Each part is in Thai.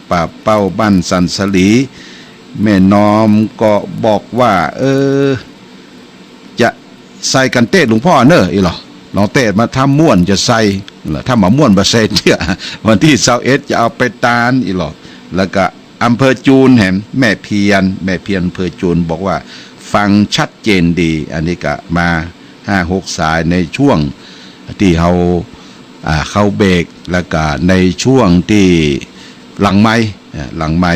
ป่าเป้าบ้านสันสลีแม่น้อมก็บอกว่าจะใส่กันเต้หลวงพ่อเนอะอีหรอลองเต้มาทำม่วนจะใส่ถ้ามาม่วนมาใส่เนี่ยวันที่21จะเอาไปตานอีหรอแล้วก็อำเภอจูนแห่งแม่เพียรอำเภอจูนบอกว่าฟังชัดเจนดีอันนี้ก็มา5-6 สายในช่วงที่เขาเบรกแล้วก็ในช่วงที่หลังไม้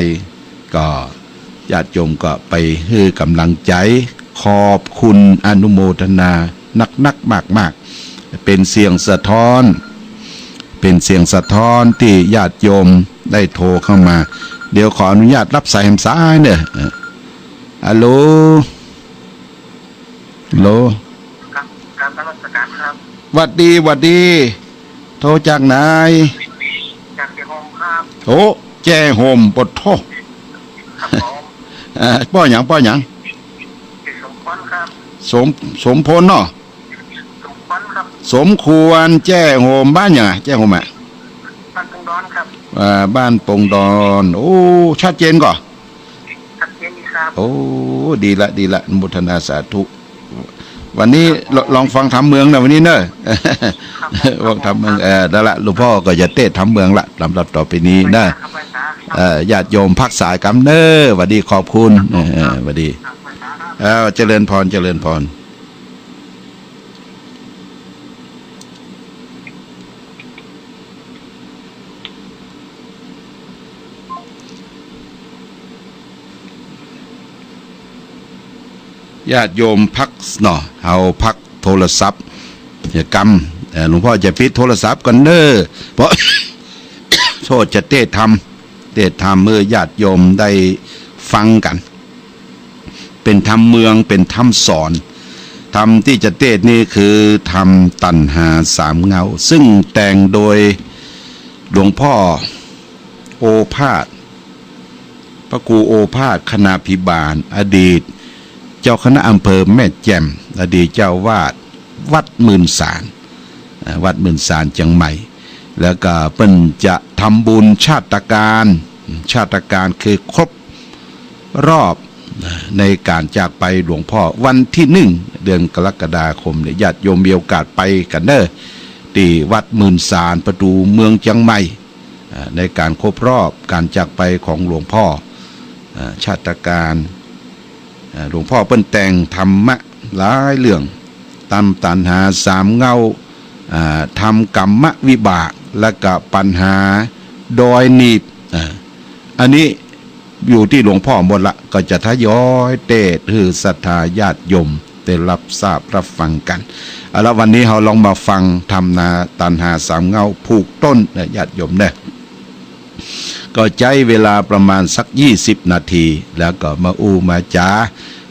ก็ญาติโยมก็ไปให้กำลังใจขอบคุณอนุโมทนานักมากเป็นเสียงสะท้อนที่ญาติโยมได้โทรเข้ามาเดี๋ยวขออนุญาตรับสายแหมซ้ายเนี่ยฮัลโหลการนมัสการครับหวัดดีโทรจากไหนจากเจ้าโฮมครับโอ้แจ้โฮมปดโทครับผมป้อหยังสมพรครับสมพลเนาะสมพรครับสมควรแจ้โฮมบ้านหยังแจ้โฮมอ่ะบ้านปงดอนครับบ้านปงดอนโอ้ชัดเจนก่อชัดเจนดีครับโอ้ดีละมุทนาสาธุวันนี้ลองฟังทำเมืองนะวันนี้เนอะฟังทำเมืองนั่นละหลวงพ่อก็จะเตะทำเมืองละลำดับต่อไปนี้นะญาติโยมพักสายกำเนอสวัสดีขอบคุณสวัสดีเจริญพรญาติโยมพักเนาะเอาพักโทรศัพท์อย่ากำหลวงพ่อจะปิดโทรศัพท์กันเนอเพราะ โทษจะเตะทำเมื่อญาติโยมได้ฟังกันเป็นธรรมเมืองเป็นธรรมสอนธรรมที่จะเตะนี่คือธรรมตัณหา3 เงาซึ่งแต่งโดยหลวงพ่อโอภาสพระครูโอภาสคณาภิบาลอดีตเจ้าคณะอำเภอแม่แจ่มอดีตเจ้าวาดวัดหมื่นสารเชียงใหม่แล้วก็เปิ้นจะทำบุญชาติการคือครบรอบในการจากไปหลวงพ่อวันที่1 เดือนกรกฎาคมเนี่ยญาติโยมมีโอกาสไปกันเด้อที่วัดหมื่นสารประตูเมืองเชียงใหม่ในการครบรอบการจากไปของหลวงพ่อชาติการหลวงพ่อเปิ้นแต่งธรรมะหลายเรื่องตามตัณหา3 เงาทำกรรมวิบากและก็ปัญหาดอยหนีบอันนี้อยู่ที่หลวงพ่อหมดละก็จะทยอยเตะคือศรัทธาญาติโยมได้รับทราบรับฟังกันแล้ววันนี้เราลองมาฟังธรรมนาตัณหา3 เงาผูกต้นญาติโยมเนี่ยก็ใช้เวลาประมาณสัก20 นาทีแล้วก็มามาจา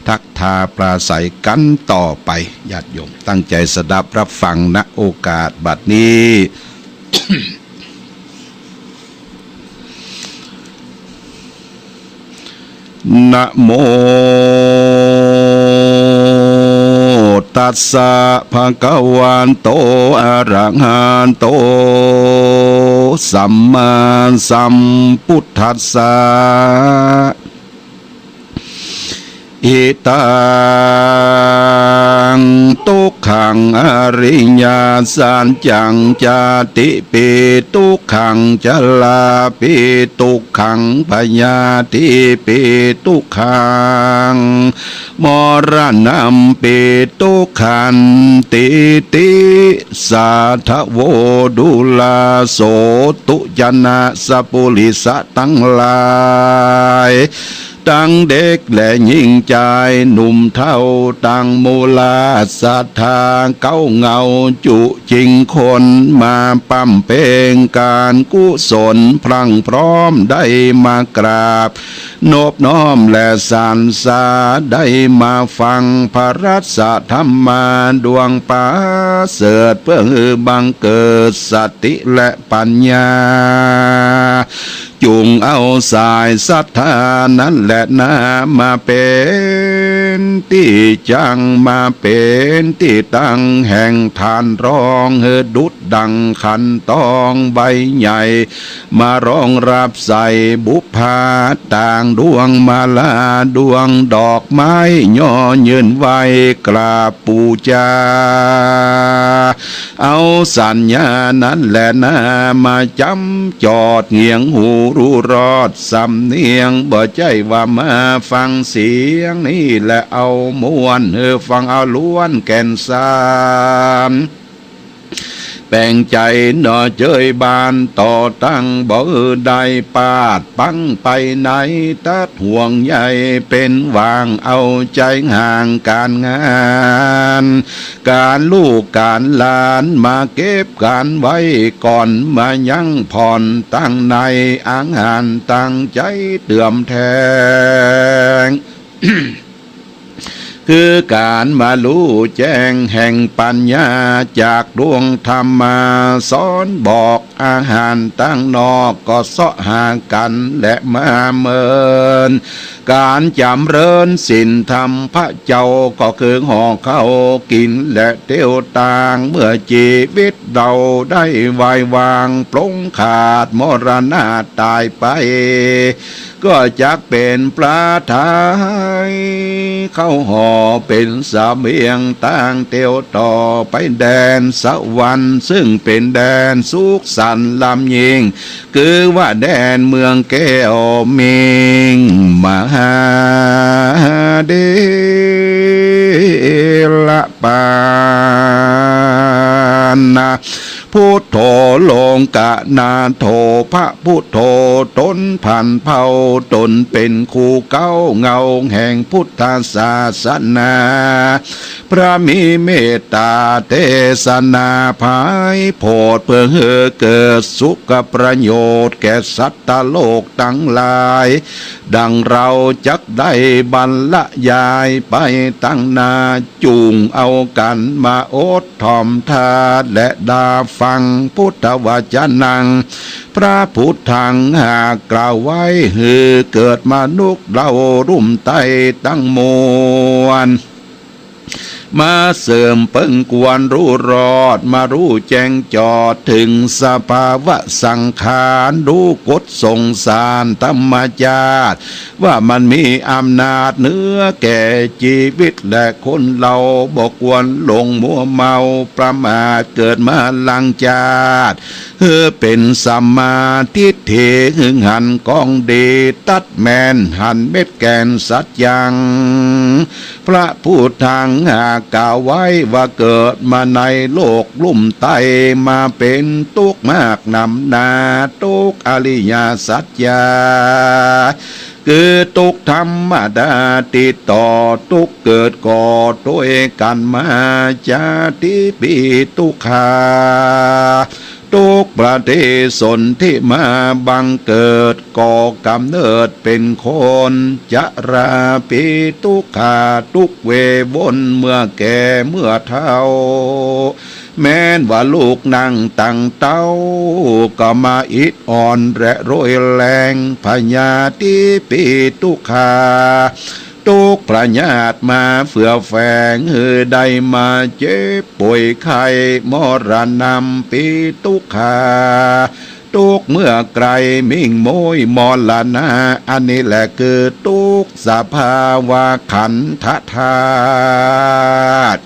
ทักทาปราศัยกันต่อไปญาติโยมตั้งใจสดับรับฟังณโอกาสบัดนี้ นะโมตัสสะภะคะวันโตอะระหะโตสัมมาสัมพุทธัสสะอิตังทุกขังอริยสัจจังจติปิทุกขังจลาปิทุกขังพยาธิปิทุกขังมรณะปิทุกขันติสัทธโวดุลาโสตุจนะสัพพุริสตั้งหลายตั้งเด็กและหญิงใจหนุ่มเท่าตั้งมูลาศรัทธาเก้าเงาจุจริงคนมาปั้มเปงการกุศลพลังพร้อมได้มากราบนบน้อมและสรรเสริญได้มาฟังพระรัตธรรมาดวงประเสริฐเพื่อบังเกิดสติและปัญญา จุงเอาสายศรัทธานั้นแหละนะมาเป็นที่จังมาเป็นที่ตั้งแห่งทานรองเฮดุดดังขันตองใบใหญ่มารองรับใส่บุพภาต่างดวงมาลาดวงดอกไม้ย่อยืนไว้กราบปูจาเอาสัญญานั้นแหละนะมาจำจอดเงียงหูรู้รอดสำเนียงบ่ใจว่ามาฟังเสียงนี่แหละเอามวนฟังเอาล้วนแก่นสารแป่งใจหน่อเจยบานต่อตั้งบ่ได้ปาดปังไปไหนตัดห่วงใยเป็นวางเอาใจห่างการงานการลูกการหลานมาเก็บการไว้ก่อนมายังผ่อนตั้งในอ่างหานตั้งใจเตื่อมแทง คือการมารู้แจ้งแห่งปัญญาจากดวงธรรมาสอนบอกอาหารตั้งนอกก็เสาะหากันและมาเมินการจำเริญสินธรรมพระเจ้าก็คือห่อเข้ากินและเตี้ยวต่างเมื่อชีวิตเราได้วายวางปลงขาดมรณะตายไปก็จักเป็นปลาไทยเข้าห่อเป็นเสบียงตั้งเตียวต่อไปแดนสวรรค์ซึ่งเป็นแดนสุขสันต์ลำยิงคือว่าแดนเมืองแก้วมิงมหาเดลปานะพุทโธโลงกะนาโถพระพุทโธตนผ่านเผาตนเป็นคู่เก้าเงาแห่งพุทธศาสนาพระมีเมตตาเทศนาภายโพดเพื่อให้เกิดสุขประโยชน์แก่สัตว์โลกทั้งหลายดังเราจักได้บรรละยายไปตั้งนาจูงเอากันมาอดถ่อมทาและดาฟังพุทธวจนังพระพุทธังหากกล่าวไว้ฮือเกิดมานุกเรารุ่มไตตั้งมวลมาเสริมเพิ่งกวนรู้รอดมารู้แจ้งจอดถึงสภาวะสังขารรู้กฎสงสารธรรมชาติว่ามันมีอำนาจเหนือแก่ชีวิตและคนเราบอกวนหลงมัวเมาประมาทเกิดมาลังจาดเป็นสัมมาทิฏฐิหึงหันกองดีตัดแมนหันเม็ดแกนสัจยังพระพุทธังหากกล่าวไว้ว่าเกิดมาในโลกลุ่มไตมาเป็นทุกข์มากนำนาทุกข์อริยสัจจาคือทุกข์ธรรมดาติดต่อทุกข์เกิดก่อด้วยกันมาจาติปีทุกขาทุกประเทศสนที่มาบังเกิดก่อกำเนิดเป็นคนจะราปีทุกขาทุกเววนเมื่อแก่เมื่อเฒ่าแม้นว่าลูกนั่งตั้งเต้าก็มาอิดอ่อนและโรยแรงพญาติปีทุกขาทุกพระญาติมาเฟื่อแฝงได้มาเจ็บป่วยไข้มรณะปีทุกขาทุกเมื่อไกลมิ่งโมยมรณะอันนี้แหละคือทุกสภาวะขันธธาตุ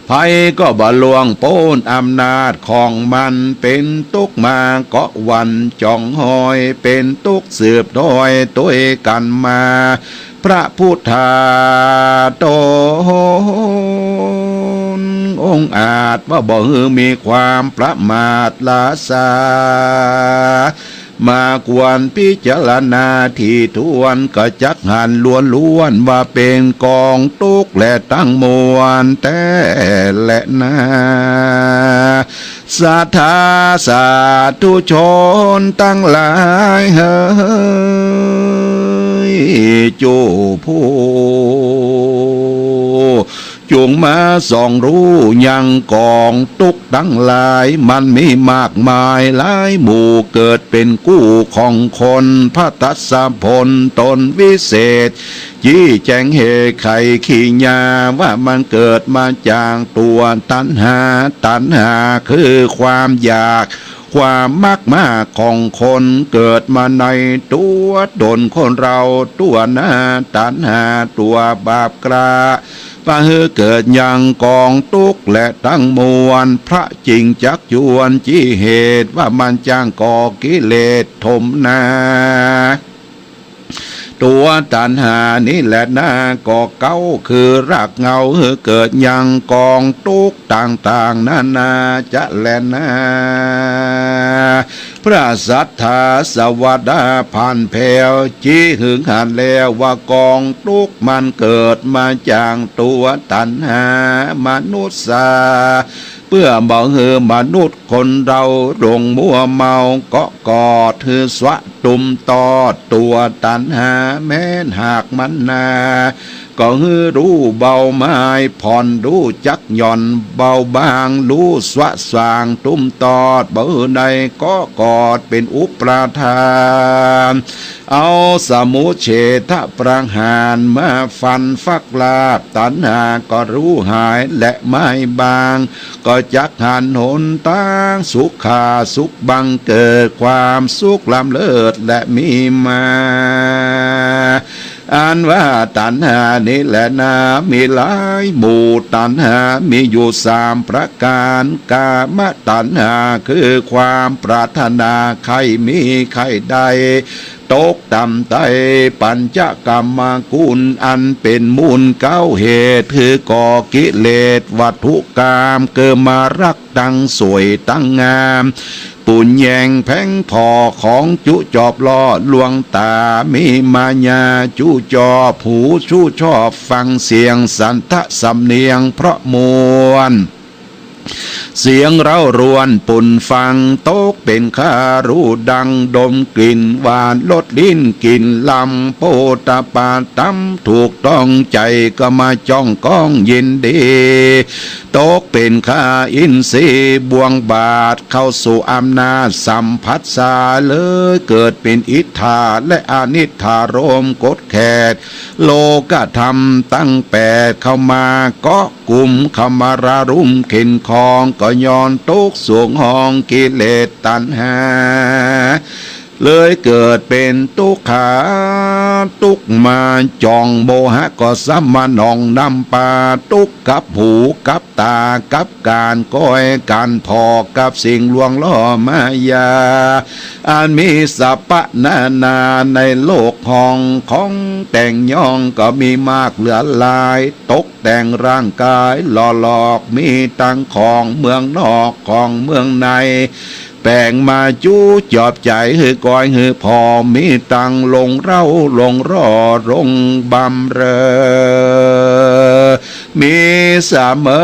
ภัยก็บ่ลวงโป้นอำนาจของมันเป็นทุกมาเกาะวันจ่องหอยเป็นทุกสืบดอยตัวกันมาพระพุทธาตนองค์อาจว่าบ่มีความประมาทลาสามากวนพิจารณาที่ทวนก็จักหันล้วนว่าเป็นกองทุกข์และตั้งมวลแต่และนาสัทธาสาธุชนตั้งหลายเฮ้ยจูผู้ จงมาส่องรู้ยังกองทุกข์ทั้งหลายมันมีมากมายหลายหมู่เกิดเป็นกู้ของคนพระตัสสะผลตนวิเศษยี่แจงเหตุไขขี้ยาว่ามันเกิดมาจากตัวตัณหาตัณหาคือความอยากความมากมากของคนเกิดมาในตัวตนคนเราตัวหน้าตัณหาตัวบาปกระปะเฮือเกิดยังกองทุกข์และตั้งมวลพระจริงจักยวนจี้เหตุว่ามันจ้างก่อกิเลสถมนา ตัวตัณหานี่แหละนะก่อเก้าคือรากเงาเกิดยังกองทุกข์ต่างๆนานาจะแลนะพระสัทธาสวัสดาผ่านแผ่วจี้หึงหันแล้วว่ากองทุกข์มันเกิดมาจากตัวตัณหามนุษย์สาเพื่อบ่เหือมนุษย์คนเราหลงมัวเมาเกาะกอดถือสวะตุมตอดตัวตัณหาแม้นหากมันนาก็ฮือรู้เบาไม้ผ่อนรู้จักหย่อนเบาบางรู้สวะสว่างตุ้มตอดเบอใดก็กอดเป็นอุปราทานเอาสมุเฉทประหารมาฟันฟักลาบตัณหาก็รู้หายและไม่บางก็จักหันหนตั้งสุขาสุขบังเกิดความสุขล้ำเลิศและมีมาอันว่าตัณหานี่แหละนะมีหลายหมู่ตัณหามีอยู่3 ประการกามตัณหาคือความปรารถนาใครมีใครใดตกต่ำไตปัญจกรรมกุลอันเป็นมูลเก้าเหตุคือก่อกิเลสวัตถุกรรมเกิดมารักตั้งสวยตั้งงามปุ่นแยงแผงพอของจุจอบล้อลวงตามีมายาจุจอบหูชูชอบฟังเสียงสันทะสำเนียงเพราะมวลเสียงเร้ารวนปุ่นฟังโต๊กเป็นข้ารู้ดังดมกลิ่นหวานลดลิ้นกลิ่นลำโปตาปาตั้มถูกต้องใจก็มาจ้องก้องยินดีโต๊กเป็นข้าอินทรีย์บวงบาทเข้าสู่อำนาจสัมผัสสาเลยเกิดเป็นอิทธาและอนิทธารมกดแขกโลกธรรมตั้ง8เข้ามาก็กลุ่มขมารารุมเข็นคองก็ย้อนตุกสวงห้องกิเลสตัณหาเลยเกิดเป็นทุกขาทุกมาจองโมหะก็สัมมานองนำปาทุกกับหูกับตากับการก้อยการพอกับสิ่งลวงล่อมายาอันมีสัพพะนานาในโลกห้องของแต่งย่องก็มีมากเหลือหลายตกแต่งร่างกายหล่อหลอกมีตั้งของเมืองนอกของเมืองในแปลงมาจู้จอบใจหือก้อยหือพอมีตังลงเร่าลงรอลงบำเรอมีเสมอ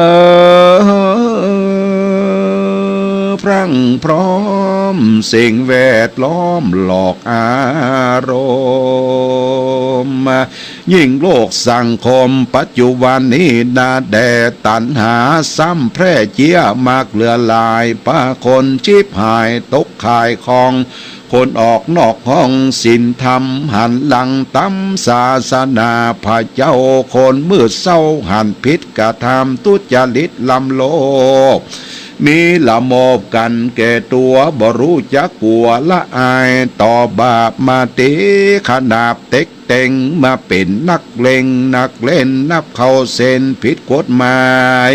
พรั่งพร้อมสิ่งแวดล้อมหลอกอารมณ์ยิ่งโลกสังคมปัจจุบันนี้นาแดตัณหาซ้ำแพร่เจียมากเหลือหลายป้าคนชิบหายตกขายคองคนออกนอกห้องศีลธรรมหันหลังตั้มศาสนาพระเจ้าคนมืดเศร้าหันพิษกระทำทุจริตลำโลกมีละโมบกันแก่ตัวบ่รู้จักกลัวละอายต่อบาปมาตีขนาบเต็กเต็งมาเป็นนักเลงนักเล่นนับเข้าเส้นผิดกฎหมาย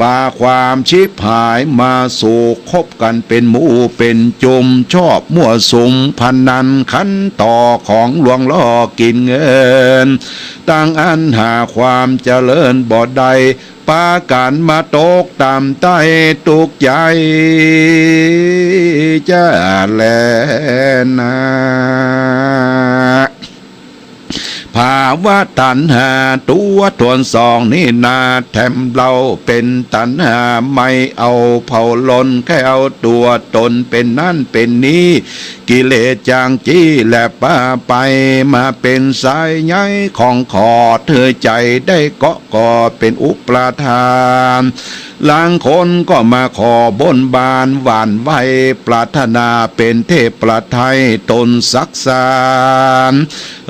ป่าความชิบหายมาสู่คบกันเป็นหมู่เป็นจุมชอบมั่วสุมพนันขันต่อของลวงล่อกินเงินตั้งอันหาความเจริญบ่ได้ปากันมาตกตามใต้ตุกใจจะแลนา ภาวะตัณหาตัวทวนสองนี่นาแถมเราเป็นตัณหาไม่เอาเผาลนแค่เอาตัวตนเป็นนั่นเป็นนี้กิเลสจางจี้และป้าไปมาเป็นสายใยของขอเธอใจได้เกาะก่อเป็นอุปราทานหลางคนก็มาขอบนบานหวานไว้ปรารถนาเป็นเทพประไทยตนศักดิ์สาร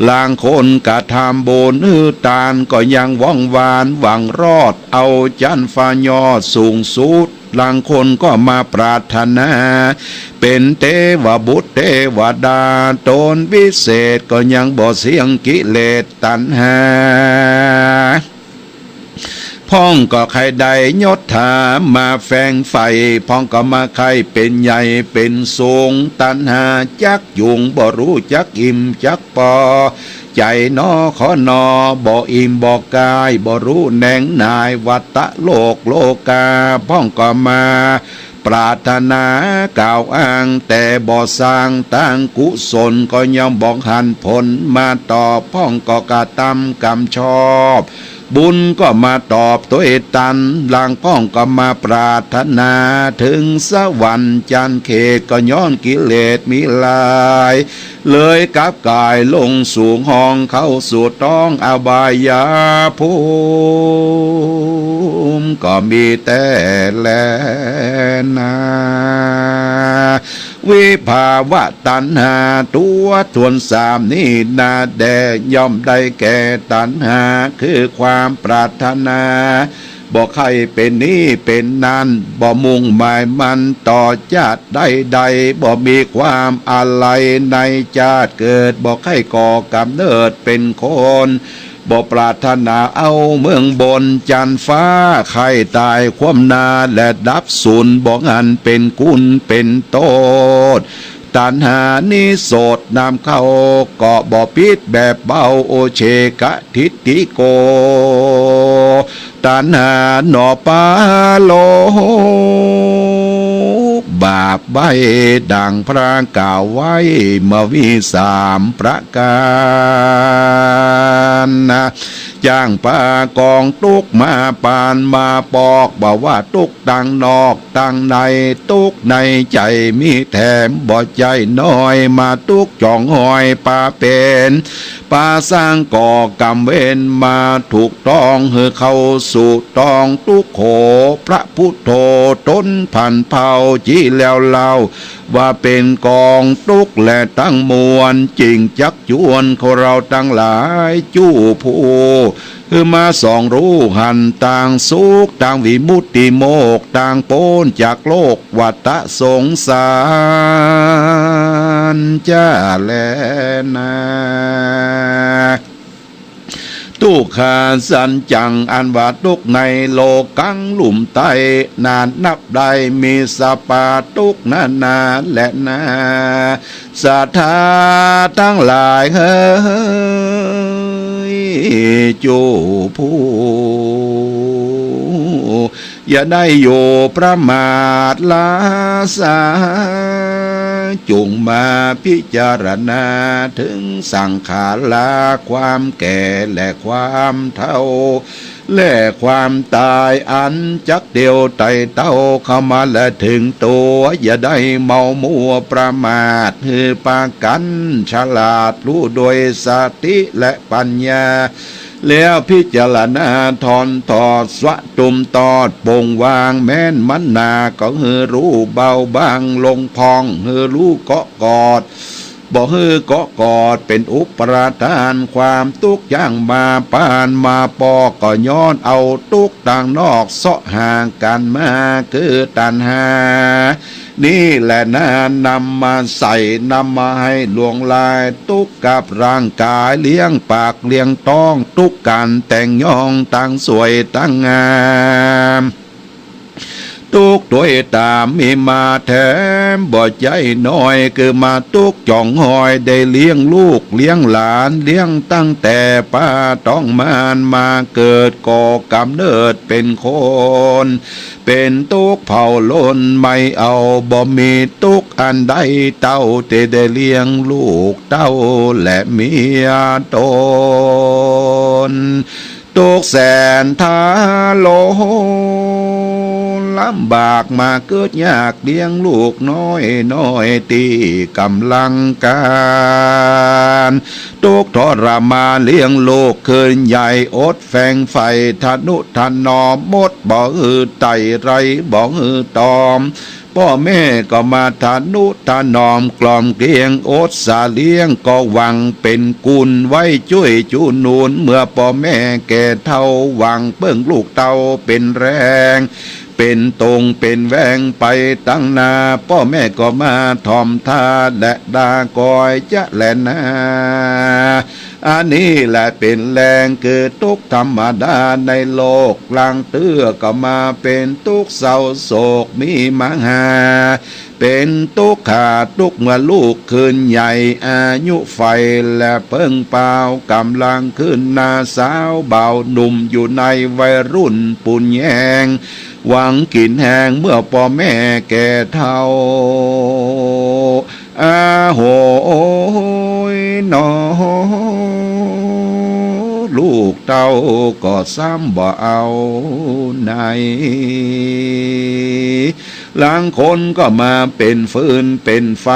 หลางคนกะทำโบนตาลก็ยังว่องวานหวังรอดเอาจันฟ้ายอดสูงสุดหลางคนก็มาปรารถนาเป็นเทวบุตรเทวดาตนวิเศษก็ยังบ่เสียงกิเลสตัณหาพ้องก็ใครใดยศถามาแฝงไฟพ้องก็มาใครเป็นใหญ่เป็นสูงตัณหาจักยุงบ่รู้จักอิ่มจักปอใจนอขอนอบ่อิ่มบ่กายบ่รู้แหน่งนายวัตตะโลกโลกาพ้องก็มาปรารถนากล่าวอ้างแต่บ่สร้างตั้งกุศลก็ยังบอกหันผลมาต่อพ้องก็กระทำกรรมชอบบุญก็มาตอบตัวเอตันหลังพ้องก็มาปรารถนาถึงสวรรค์จันเขตก็ย้อนกิเลสมีลายเลยกับกายลงสู่ห้องเข้าสู่ต้องอบายาภูมิก็มีแต่แลนาวิภาวะตัณหาตัวทวนสามนี่นาแดย่อมได้แก่ตัณหาคือความปรารถนาบ่ใครเป็นนี้เป็นนั้นบ่มุ่งหมายมันต่อชาติใดบ่มีความอะไรในชาติเกิดบ่ใครก่อกำเนิดเป็นคนบ่ปรารถนาเอาเมืองบนจันฟ้าใครตายความนาและดับสูญบ่งันเป็นกุลเป็นโตดตัณหานิโสดนำเข้าเกาะบ่ปิดแบบเบาโอเชกะทิติโกตัณหาหนอปาโลบาปใบดังพระกล่าวไว้เมื่อวิสามประการนะจ้างปากองตุกมาปานมาปอกบอกว่าตุกตังนอกตังในตุกในใจมีแถมบ่ใจน้อยมาตุกจ่องหอยปาเป็นปาสร้างก่อกรรมเวรมาถูกต้องเฮือเข้าสู่ต้องตุกโขพระพุทโธต้นพันเผาจีแล้วเล่าว่าเป็นกองตุกและตั้งมวลจริงจักจวนของเราตั้งหลายจู้ผู้คือมาสองรู้หันต่างสุขต่างวิมุตติโมกต่างโป้นจากโลกวัฏสงสารจ้าแลนาทุกขาสันจังอันว่าทุกในโลกังหลุมไตนานนับได้มีสปาทุกนานาและนาสัทธาทั้งหลายเฮ้ยจูผู้อย่าได้อยู่ประมาทลาสาจงมาพิจารณาถึงสังขารละความแก่และความเฒ่าและความตายอันจักเดียวไต่เต้าเข้ามาและถึงตัวอย่าได้เมามัวประมาทฮือปากันฉลาดรู้โดยสติและปัญญาแล้วพิจารณาถอนถอดสวะตุมตอดปงวางแม้นมันนาก็ฮือรู้เบาบางลงพองฮือรู้เกาะกอดบ่ฮือเกาะกอดเป็นอุปราทานความทุกข์ย่างมาปานมาปอก็ย้อนเอาทุกข์ต่างนอกเสาะห่างกันมาคือตัณหานี่แหละนานำมาใส่นำมาให้ลวงลายทุกข์กับร่างกายเลี้ยงปากเลี้ยงท้องทุกข์การแต่งย่องตั้งสวยตั้งงาม ตุกตัวตามมีมาแถมบ่ใจน้อยคือมาตุกจ่องหอยได้เลี้ยงลูกเลี้ยงหลานเลี้ยงตั้งแต่ป้าต้องมานมาเกิดก่อกำเนิดเป็นคนเป็นตุกเผาล้นไม่เอาบ่มีตุกอันใดเต้าเตได้เลี้ยงลูกเต้าและเมียตนตุกแสนทาโลลำบากมาเกิดยากเลี้ยงลูกน้อยน้อยตีกำลังการตุกทรมานเลี้ยงลูกคืนใหญ่อดแฝงไฟทนุถนอมมดบ่ฮือไตไรบ่ฮือตอมพ่อแม่ก็มาทานุถนอมกล่อมเกลียงอดสาเลี้ยงก็หวังเป็นกุลไว้ช่วยจูนูนเมื่อพ่อแม่แก่เท่าหวังเปิ้งลูกเต้าเป็นแรงเป็นตรงเป็นแวงไปตั้งนาพ่อแม่ก็มาทอมท่าและดากอยจะแลนาอันนี้แหละเป็นแรงเกิดทุกธรรมดาในโลกกลางเตื้อก็มาเป็นทุกเศร้าโศกมีมังหาเป็นทุกขาทุกเมื่อลูกคืนใหญ่อายุไฟและเพิ่งเปล่ากำลังขึ้นนาสาวเบาหนุ่มอยู่ในวัยรุ่นปุ่นแยงหวังกินแหงเมื่อพ่อแม่แก่เท่าโหยหนอลูกเต้าก็ซ้ำบ่เอาไหนหลังคนก็มาเป็นฟืนเป็นไฟ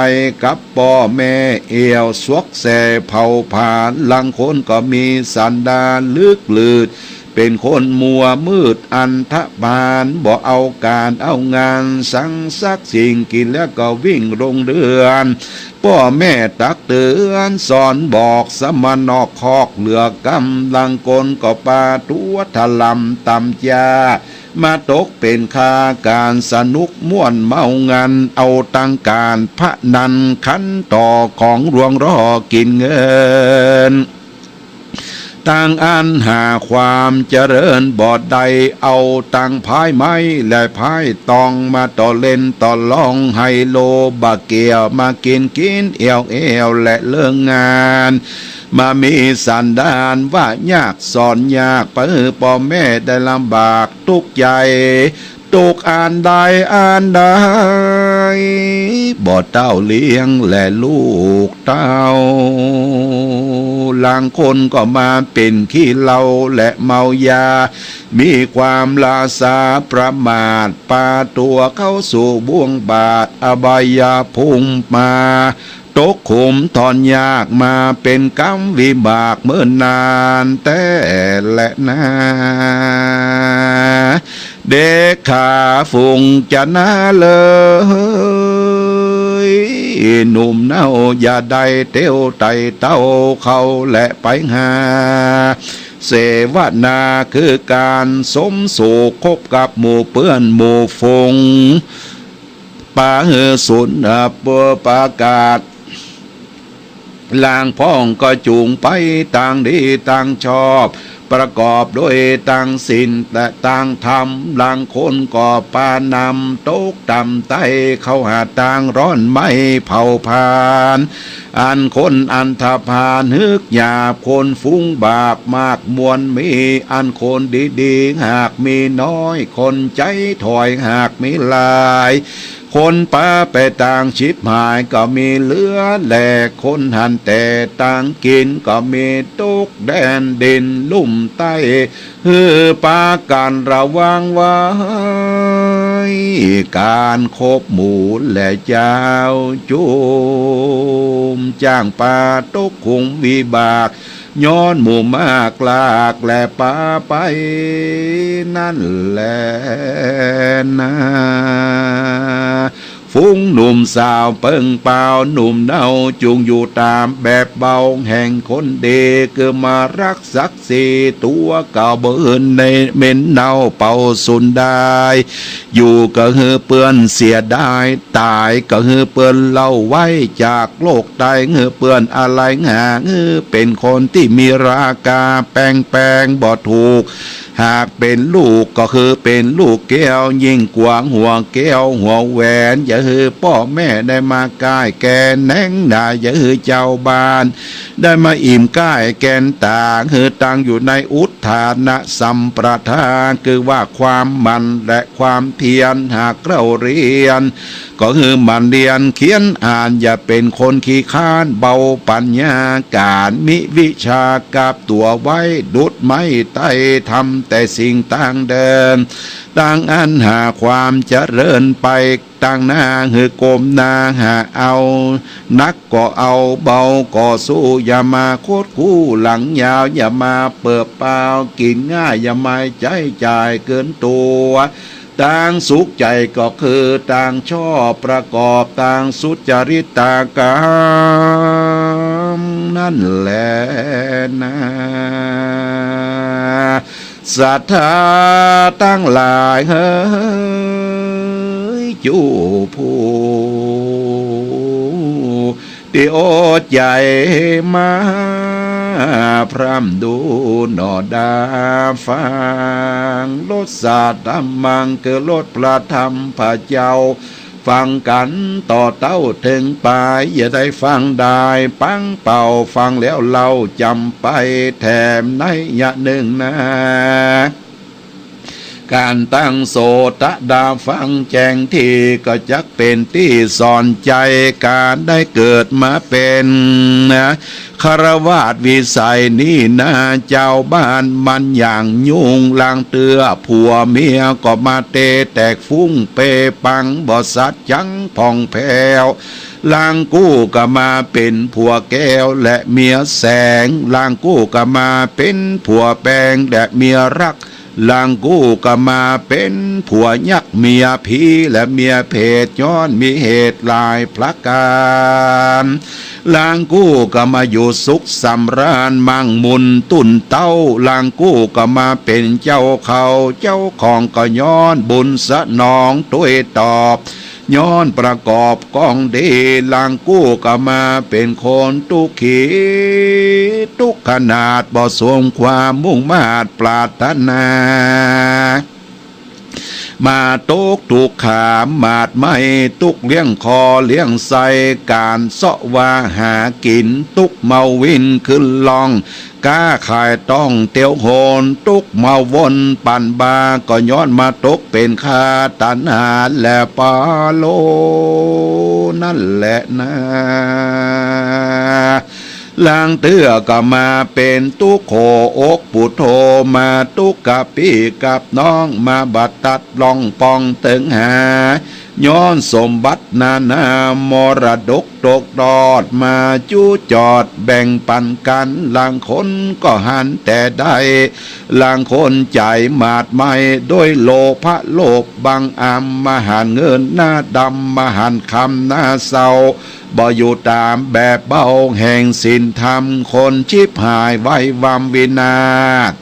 กับพ่อแม่เอี่ยวสวกแสเผาผ่านหลังคนก็มีสันดานลึกลืดเป็นคนมัวมืดอันทบานบ่เอาการเอางานสังสักสิ่งกินแล้วก็วิ่งลงเรือนพ่อแม่ตักเตือนสอนบอกสมานอกคอกเหลือกำลังคนก็ปาตัวถลำตำยามาตกเป็นค่าการสนุกม่วนเมางานเอาตั้งการพระนันขันต่อของรวงรอกินเงินต่างอันหาความเจริญบอดใดเอาตังพายไม้และพายตองมาต่อเล่นต่อลองไฮโลบาเกียวมากินเอวและเลิกงานมามีสันดานว่ายากสอนยากเพื่อพ่อแม่ได้ลำบากทุกใจตุกอ่านได้บ่เต้าเลี้ยงและลูกเต้าหลังคนก็มาเป็นขี้เหล้าและเมายามีความลาสาประมาทปาตัวเข้าสู่บ่วงบาทอบายภูมิมาตกขุมทอนยากมาเป็นกรรมวิบากเมื่อนานแต่และนาเด็กขาฟุงจะน่าเลยหนุ่มเน่าอย่าได้เตี้ยวไตเต้าเขาและไปหาเสวนาคือการสมสู่คบกับหมู่เพื่อนหมู่ฟงป่าสุนเปือประกาศลางพ้องก็จูงไปต่างดีต่างชอบประกอบด้วยต่างศีลและต่างธรรมลางคนก็ปานำตกต่ำไต้เข้าหาต่างร้อนไม่เผาพานอันคนอันธพาลฮึกหยาบคนฟุ้งบาปมากมวลมีอันคนดีๆหากมีน้อยคนใจถอยหากมีหลายคนป้าไปต่างชิบหายก็มีเหลือแหลกคนหันแต่ต่างกินก็มีตุกแดนดินลุ่มใต้ปาการระวังไว้การคบหมู่และเจ้าจุมจ้างปาตุกคุงวิบากย้อนหมู่มากลากและปาไปนั่นแหละนะฟุ้งหนุ่มสาวเปิงเปล่าหนุ่มเน่าจุงอยู่ตามแบบเบาแห่งคนเดเกิดมารักศักดิ์ศรีตัวเก่าเบิ่นในเม็นเน่าเป่าสุนได้อยู่ก็เฮือเปื้อนเสียได้ตายก็เฮือเปื้อนเล่าไว้จากโลกตายเฮือเปื้อนอะไรหาเป็นคนที่มีราคาแปลงบ่ถูก หากเป็นลูกก็คือเป็นลูกแก้วยิ่งกวางหัวแก้วหัวแหวนอย่าฮือพ่อแม่ได้มาก้ายแกนแหนงด่าอย่าฮือเจ้าบ้านได้มาอิ่มก้ายแกนต่างฮือต่างอยู่ในอุทธานะสัมปทานคือว่าความมันและความเพียรหากเราเรียนก็คือมันเรียนเขียนอ่านอย่าเป็นคนขี้ค้านเบาปัญญาการมิวิชากับตัวไว้ดุดไม่ไต้ทำแต่สิ่งต่างเดิมต่างอันหาความเจริญไปต่างหน้าหือโกมหนาหาเอานักก็เอาเบาก็สู้อย่ามาโคตรคู่หลังยาวอย่ามาเปิดเปล่ากินง่ายอย่ามาใจจ่ายเกินตัวต่างสุขใจก็คือต่างชอบประกอบต่างสุจริตกรรมนั่นแหละนะศรัทธาตั้งหลายเฮ้ยจูผู้ที่โอดใหญ่มาพร่ำดูหนอดาฟังลดศาสตร์ธรรมังเกิดลดประธรรมพระเจ้าฟังกันต่อเต้าถึงปลายอย่าได้ฟังได้ปังเป่าฟังแล้วเราจำไปแถมในยะหนึ่งนะการตั้งโสตดาฟังแจงที่ก็จักเป็นที่สอนใจการได้เกิดมาเป็นนะคารวาสวิสัยนี่นะเจ้าบ้านมันอย่างยุ่งลางเตือผัวเมียก็มาเตะแตกฟุ้งเปปังบ่สัดจังผ่องแผ้วลางกู้ก็มาเป็นผัวแก้วและเมียแสงลางกู้ก็มาเป็นผัวแปงและเมียรักลางกู้ก็มาเป็นผัวยักษ์เมียผีและเมียเพศย้อนมีเหตุหลายพระการลางกู้ก็มาอยู่สุขสำราญมั่งมุนตุนเต้าลางกู้ก็มาเป็นเจ้าเขาเจ้าของก็ย้อนบุญสนองตัวยตอบย้อนประกอบกองดีลางกู้ก็มาเป็นคนทุกขีทุกขนาดบ่สมความมุ่งมาตรปรารถนามาตุกถูกขามมาดไม่ตุกเลี้ยงคอเลี้ยงใส่การเสาะว่าหากินตุกเมาวินขึ้นลองก้าขายต้องเตียวโหนตุกเมาวนปั่นบาก็ย้อนมาตุกเป็นคาตันหาและปาโลนั่นแหละนะลางเตือก็มาเป็นตุกโขอกปุโธมาตุกกะปีกับน้องมาบัดตัดลองปองตึงหาย้อนสมบัตินานามรดกตกดอดมาจูจอดแบ่งปันกันลางคนก็หันแต่ได้ลางคนใจหมาดไม่ด้วยโลภะโลภบังอำมหันเงินหน้าดำมหันคำหน้าเศร้าบ่อยู่ตามแบบเบาแห่งศีลธรรมคนชิบหายไว้วามวินาศ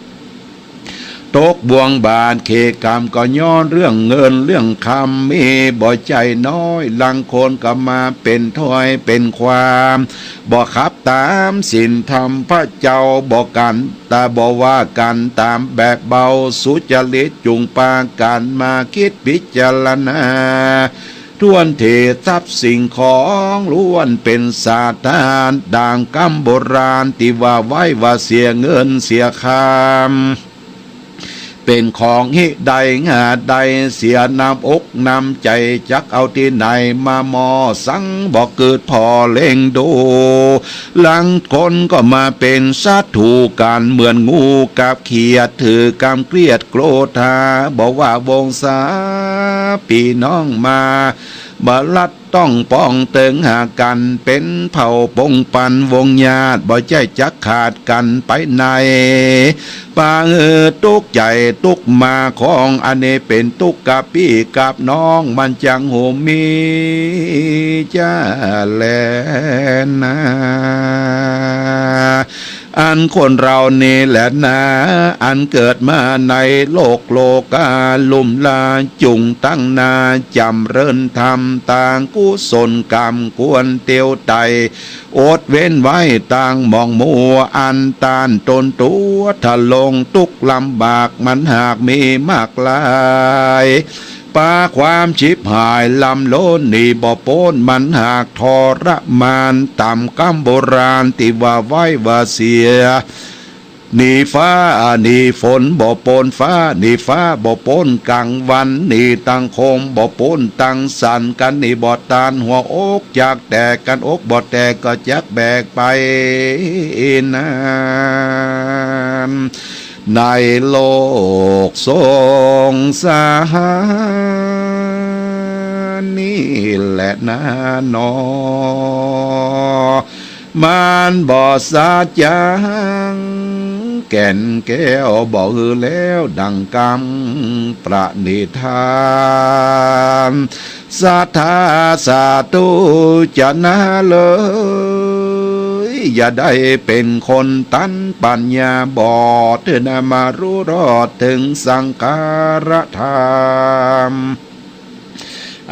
ตกบ่วงบานเคกรรมก็ย้อนเรื่องเงินเรื่องคำมีบ่ใจน้อยลังคนก็มาเป็นถ้อยเป็นความบ่ขับตามศีลธรรมพระเจ้าบ่กันแต่บ่ว่ากันตามแบบเบาสุจริตจุงปากันมาคิดพิจารณาท้วนเททรัพย์สิ่งของล้วนเป็นสาธารด่างกำโบราณที่ว่าไว้ว่าเสียเงินเสียคำเป็นของหิใดงาใดเสียน้ำอกน้ำใจจักเอาที่ไหนมามอสังบอกเกิดพอเล่งดูหลังคนก็มาเป็นสัตว์ถูกกันเหมือนงูกับเขียดถือกำเกลียดโกรธาบอกว่าวงศาพี่น้องมาบลัดต้องป้องเติงหากันเป็นเผ่าปงปันวงญาติบ่ใจจักขาดกันไปในป่าตุกใจตุกมาของอันนี้เป็นตุกกับพี่กับน้องมันจังโหมีจ้าแลนะ อันคนเรานี่แหละนะอันเกิดมาในโลกโลกาลุ่มลาจุงตั้งนาจำเริญธรรมต่างกุศลกรรมควรเตียวไตอดเว้นไว้ต่างมองมัวอันตานตนตัวทะลงทุกข์ลำบากมันหากมีมากลายปาความชิบหายลำโลนนี่บ่โป้นมันหากทรมานต่ำกำโบราณที่ว่าไว้ว่าเสียนี่ฟ้านี่ฝนบ่ปนฟ้านี่ฟ้าบ่ปนกลางวันนี่ตั้งคมบ่ปนตั้งสันกันนี่บ่ตานหัวอกจากแตกกันอกบ่แตกก็จักแบกไปนานในโลกสงสารนี่แหละนะนอมันบ่สาจังแก่นแก้วบ่ฮือแล้วดังกำประนิธานสัทธาสาธุจะนาเลยอย่าได้เป็นคนตันปัญญาบอดเธอนามารู้รอดถึงสังขารธรรม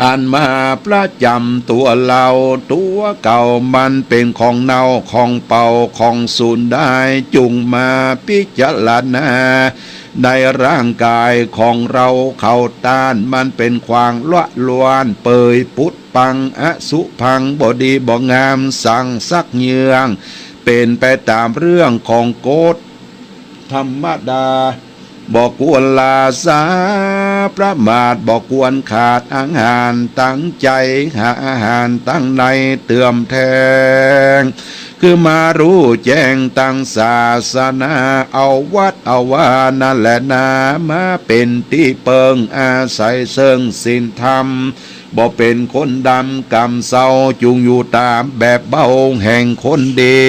อันมาประจำตัวเราตัวเก่ามันเป็นของเน่าของเป่าของสูญได้จุงมาพิจารณาในร่างกายของเราเขาต้านมันเป็นควางละลวนเปยพุทธปังอสุพังบดีบ่งามสั่งซักเยืองเป็นไปตามเรื่องของโกฎธรรมดาบอกควรลาสาประมาทบอกควรขาดอาหารตั้งใจหาอาหารตั้งในเตื่อมแทงคือมารู้แจ้งตั้งศาสนาเอาวัดเอาว่านั่นแหละนามาเป็นที่เปิงอาศัยเสิงสินธรรมบ่เป็นคนดำกำเศร้าจุงอยู่ตามแบบเบาแห่งคนดี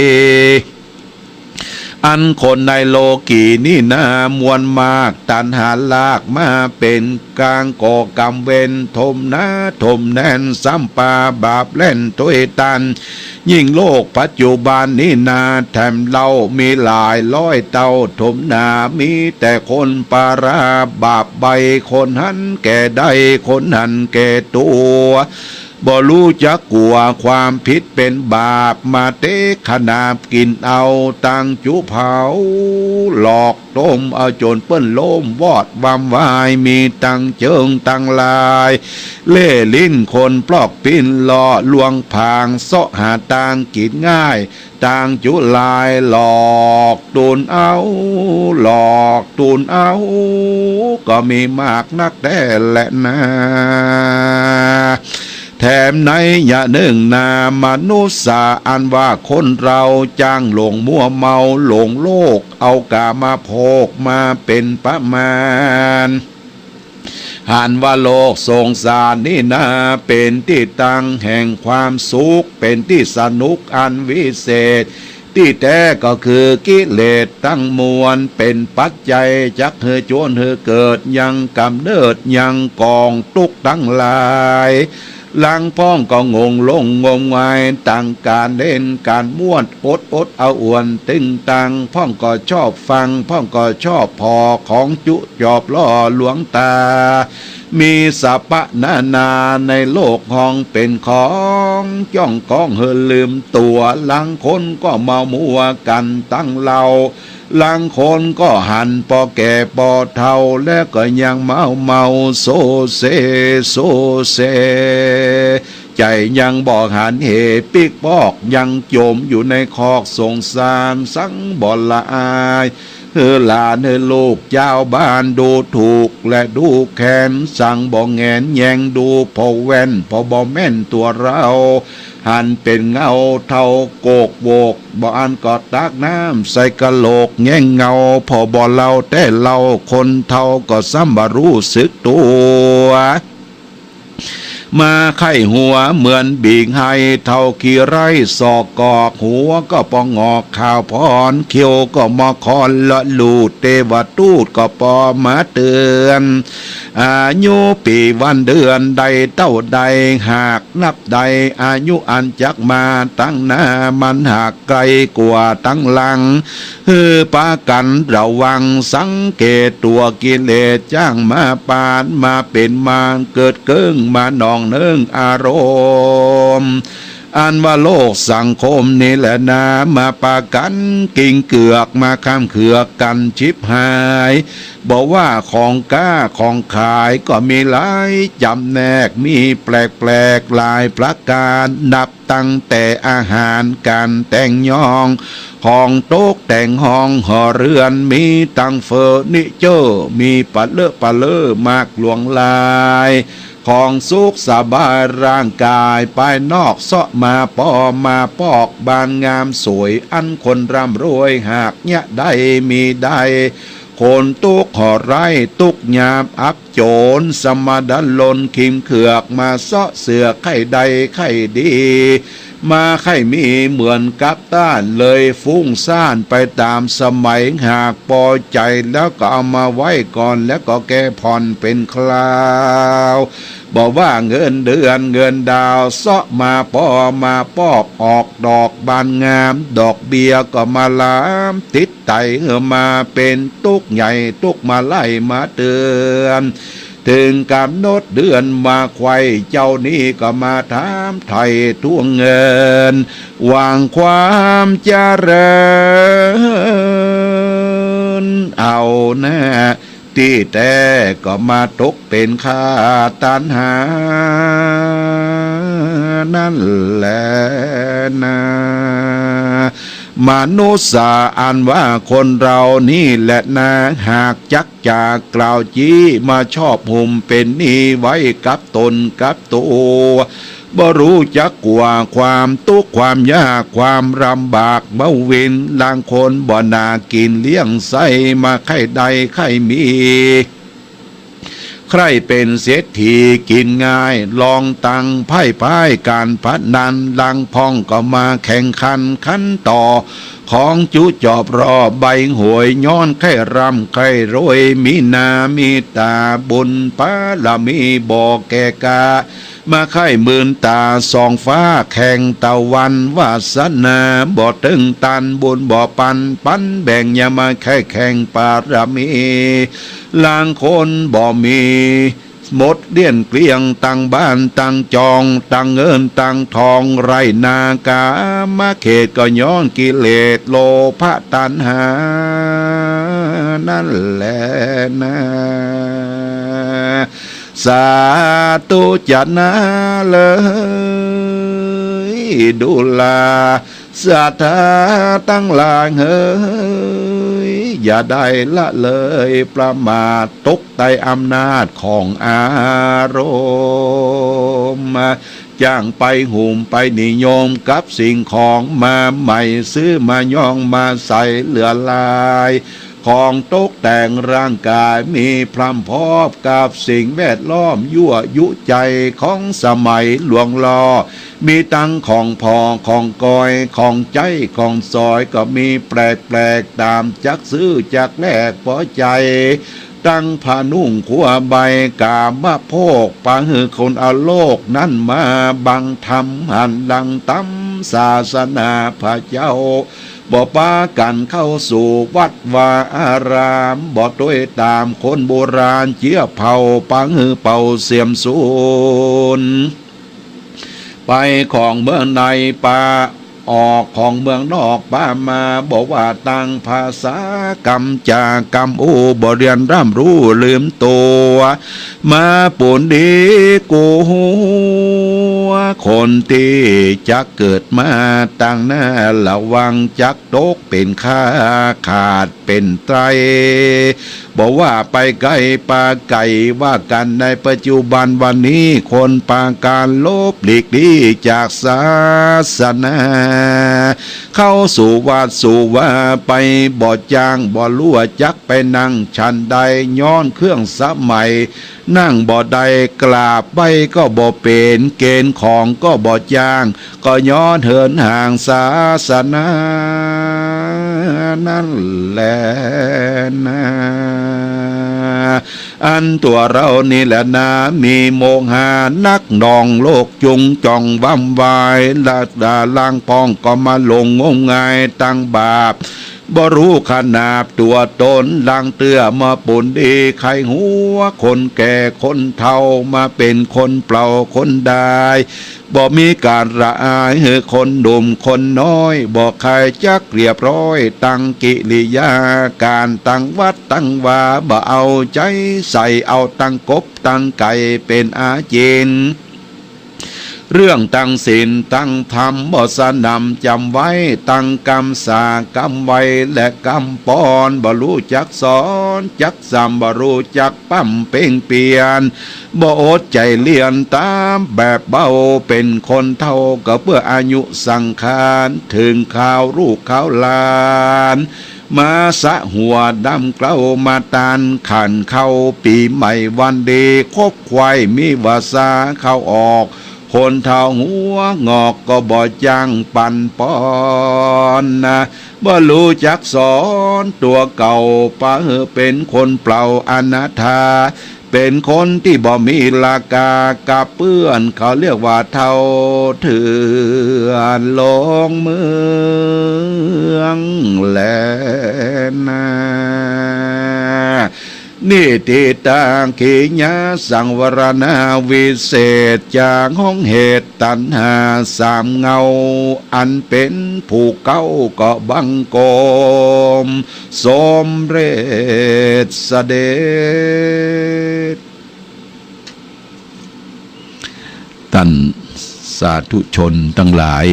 อันคนในโลกีนี่นามวลมากตันหาลากมาเป็นกลางก่อกรรมเวรทมนาทมแน่นซ้ำปาบาปเล่นตัวตันยิ่งโลกปัจจุบันนี่นาแถมเรามีหลายร้อยเต้าทมนามีแต่คนปาราบาปใบคนหันแก่ได้คนหันแก่ตัวบ่รู้จักกลัวความผิดเป็นบาปมาเตะขนาบกินเอาตังจุเผาหลอกต้มเอาจนเปิ้นโลมวอดวำวายมีตังเจิงตังลายเล่ลิ้นคนปลอกปิ้นหล่อลวงพางเสาะหาตังกินง่ายตังจุลายหลอกตูนเอาหลอกตูนเอาก็มีมากนักแต่แหละนะแถมในอย่าหนึ่งนามนุษย์สาอันว่าคนเราจ้างหลงมัวเมาหลงโลกเอากามาโภกมาเป็นประมาณหันว่าโลกสงสารนี่นาเป็นที่ตั้งแห่งความสุขเป็นที่สนุกอันวิเศษที่แท้ก็คือกิเลสตั้งมวลเป็นปัจจัยจักเธอจวนเธอเกิดยังกำเนิดยังกองทุกข์ทั้งหลายลังพ้องก็งงลงงมงายต่างการเล่นการม้วนอดเอาอวนตึงตังพ้องก็ชอบฟังพ้องก็ชอบพอของจุจอบล่อหลวงตามีสัพพะนาในโลกห้องเป็นของจ้องกองเฮลืมตัวลังคนก็เมามัวกันตั้งเราลังคนก็หันปอแก่ปอเท่าและก็ยังเมาโซเซโซเซใจยังบอกหันเหปิกปอกยังจมอยู่ในคอกสงสารสังบ่ละอายหลานลูกเจ้าบ้านดูถูกและดูแค้นสั่งบ่แงนแยงดูพอแว่นพอบ่แม่นตัวเราหันเป็นเงาเท่าโกกโบกบ่อันกอดตักน้ำใส่กะโหลกแง่งเงาพอบ่เล่าแต่เล่าคนเท่าก็ซ้ำบ่รู้สึกตัว มาไข้หัวเหมือนบีงให้เท่าขี้ไรศอกกอกหัวก็ปองอกข่าวพรเขียวก็มาคอนละลูดเตวตูดก็ปอมาเตือนอายุปีวันเดือนใดเต้าใดหากนับใดอายุอันจักมาตั้งหน้ามันหากไกลกว่าตั้งหลังปากันระวังสังเกตตัวกิเลสจ้างมาปานมาเป็นมาเกิดเกิ้งมานองเนื่องอารมณ์อันว่าโลกสังคมนี่แหละนะมาปากันกิ่งเกือกมาข้ามเขือกกันชิบหายบอกว่าของกล้าของขายก็มีหลายจำแนกมีแปลกหลายประการนับตั้งแต่อาหารการแต่งยองของโต๊ะแต่งห้องหอเรือนมีตั้งเฟอร์นิเจอร์มีปะเลอมากหลวงลายของสุขสบายร่างกายภายนอกเสาะมาปอมาปอกบานงามสวยอันคนร่ำรวยหากเนี่ยได้มีได้คนตุกหอไรตุกยามอับโจรสมดันลนคิมเขือกมาเสาะเสือไข่ใดไข่ดีมาไข่มีเหมือนกับต้านเลยฟุ้งซ่านไปตามสมัยหากพอใจแล้วก็เอามาไว้ก่อนแล้วก็แก้ผ่อนเป็นคราวบอกว่าเงินเดือนเงินดาวเสาะมาปอมาปอกออกดอกบานงามดอกเบี้ยก็มาลามติดไตมาเป็นตุกใหญ่ตุกมาไล่มาเตือนถึงกำหนดเดือนมาไขว้เจ้านี้ก็มาถามไทยทวงเงินวางความเจริญเอาแน่ที่แต่ก็มาตกเป็นข้าตันหานั่นแหละนะมนุษย์อันว่าคนเรานี่แหละนะหากจักจากกล่าวจี้มาชอบห่มเป็นนี่ไว้กับตนกับตัวบ่รู้จักกว่าความทุกข์ความยากความลำบากเบ้าวินลางคนบ่นากินเลี้ยงไส้มาไข่ใดไข่มีใครเป็นเศรษฐีกินง่ายลองตังไพ่การพนันลังพองก็มาแข่งขันขันต่อของจุจอบรอใบหวยย้อนไข่รำไข่รวยมีนามีตาบุญปาละมีบ่อแก่กามาไข่หมื่นตาสองฟ้าแข่งตะวันวาสนาบ่ตึงตันบุญบ่ปันแบ่งอย่ามาแข่ปารมีลางคนบ่มีหมดเลี้ยนเกลี้ยงตั้งบ้านตั้งจองตั้งเงินตั้งทองไรนากามาเขตก็ย้อนกิเลสโลภะตัณหานั่นแหละนะสาธุจันนาเลยดูลาสัทธาตั้งหลายเฮ้ยอย่าได้ละเลยประมาทตกใต้อำนาจของอารมณ์จ้างไปหุ่มไปนิยมกับสิ่งของมาใหม่ซื้อมาย่องมาใส่เหลือลายของตกแต่งร่างกายมีพร่ำพอบกับสิ่งแวดล้อมยั่วยุใจของสมัยหลวงลอมีตั้งของพอของกอยของใจของซอยก็มีแปลกตามจักซื้อจักแลกพอใจตั้งผ้านุ่งขัวใบกามะโพกปะหือคนเอาโลกนั้นมาบังทำหันดังตั้มศาสนาพระเจ้าบ่ปากันเข้าสู่วัดวาอารามบ่ด้วยตามคนโบราณเชี่ยเผาปังหือเป่าเสียมสูนไปของเมืองในป่าออกของเมืองนอกป้ามาบอกว่าตั้งภาษากรรมจากรรมบ่เรียนร่ำรู้ลืมตัวมาปุ่นดีกูคนที่จะเกิดมาตั้งหน้าระวังจักตกเป็นข้าขาดเป็นไตรบอกว่าไปไกลปาไก่ว่ากันในปัจจุบันวันนี้คนปาการลบหลีกลี่จากศาสนาเข้าสู่วัดสู่ว่าไปบ่จางบ่ลั่วจักไปนั่งชันใดย้อนเครื่องสมัย นั่งบ่ได้กราบใบก็บ่เป็นเกณฑ์ของก็บ่จ้างก็ย้อนเหินห่างศาสนานั่นแหละนะอันตัวเรานี่แหละนะมีโมหานักนองโลกจุงจ่องวั่มวายละดาล่างปองก็มาลงงมงายตั้งบาปบ่รู้ขนาบตัวตนลังเตื้อมาปุ่นดีใครหัวคนแก่คนเฒ่ามาเป็นคนเปล่าคนได้บ่มีการละอายเฮอคนหนุ่มคนน้อยบ่ใครจักเรียบร้อยตั้งกิริยาการตั้งวัดตั้งวาบ่เอาใจใส่เอาตั้งกบตั้งไก่เป็นอาเจนเรื่องตั้งศีลตั้งธรรมบ่สนำจำไว้ตั้งกรรมสากรรมไว้และกรรมปอนบ่รู้จักสอนจักสามบ่รู้จักปั้มเป่งเปลี่ยนบ่อดใจเลียนตามแบบเบาเป็นคนเท่าก็เพื่ออายุสังขารถึงข่าวลูกข่าวหลานมาสะหัวดำเกล้ามาตานขันเข้าปีใหม่วันดีคบควายมีวาสาเข้าออกคนเท่าหัวงอกก็บ่จังปันปอนนะบ่รู้จักสอนตัวเก่าปะเป็นคนเปล่าอนาถาเป็นคนที่บ่มีลากากับเพื่อนเขาเรียกว่าเท่าเถื่อนลงเมืองแลนานี่ติตังขีญาสังวรณาวิเศษจากห้องเหตุตัณหาสามเงาอันเป็นผูกเก้าก็บังโกมสมเร็จเสด็จท่านสาธุชนทั้งหลาย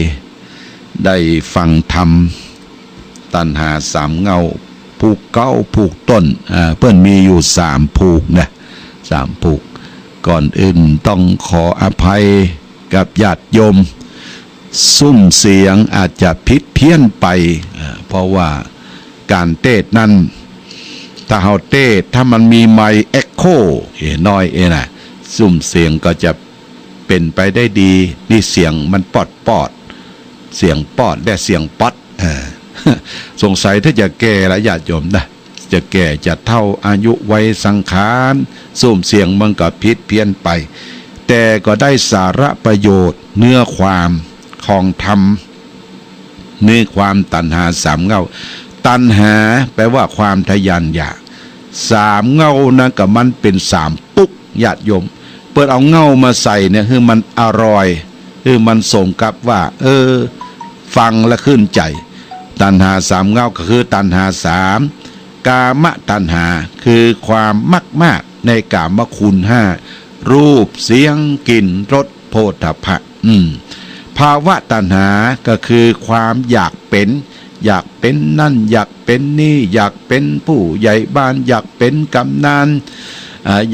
ได้ฟังธรรมตัณหาสามเงาผูกเก้าผูกต้นเพื่อนมีอยู่3 ผูกนะ3 ผูกก่อนอื่นต้องขออภัยกับญาติโยมซุ้มเสียงอาจจะผิดเพี้ยนไปเพราะว่าการเทศนั้นถ้าเฮาเทศถ้ามันมีไมค์เอ็กโคน้อยนะซุ้มเสียงก็จะเป็นไปได้ดีนี่เสียงมันปอดเสียงปอดและเสียงป๊อดสงสัยถ้าจะแก่ละญาติโยมนะจะแก่จะเท่าอายุวัยสังขารส้มเสียงมันก็ผิดเพี้ยนไปแต่ก็ได้สาระประโยชน์เนื้อความของธรรมเนื้อความตัณหาสามเงาตัณหาแปลว่าความทะยานอยาก3 เงานะกับมันเป็น3 ปุ๊กญาติโยมเปิดเอาเงามาใส่เนี่ยคือมันอร่อยคือมันสมกับว่าฟังแล้วขึ้นใจตัณหา3 เงาก็คือตัณหา3กามตัณหาคือความมากในกามคุณ5รูปเสียงกลิ่นรสโผฏฐัพพะภาวะตัณหาก็คือความอยากเป็นนั่นอยากเป็นนี่อยากเป็นผู้ใหญ่บ้านอยากเป็นกำนัน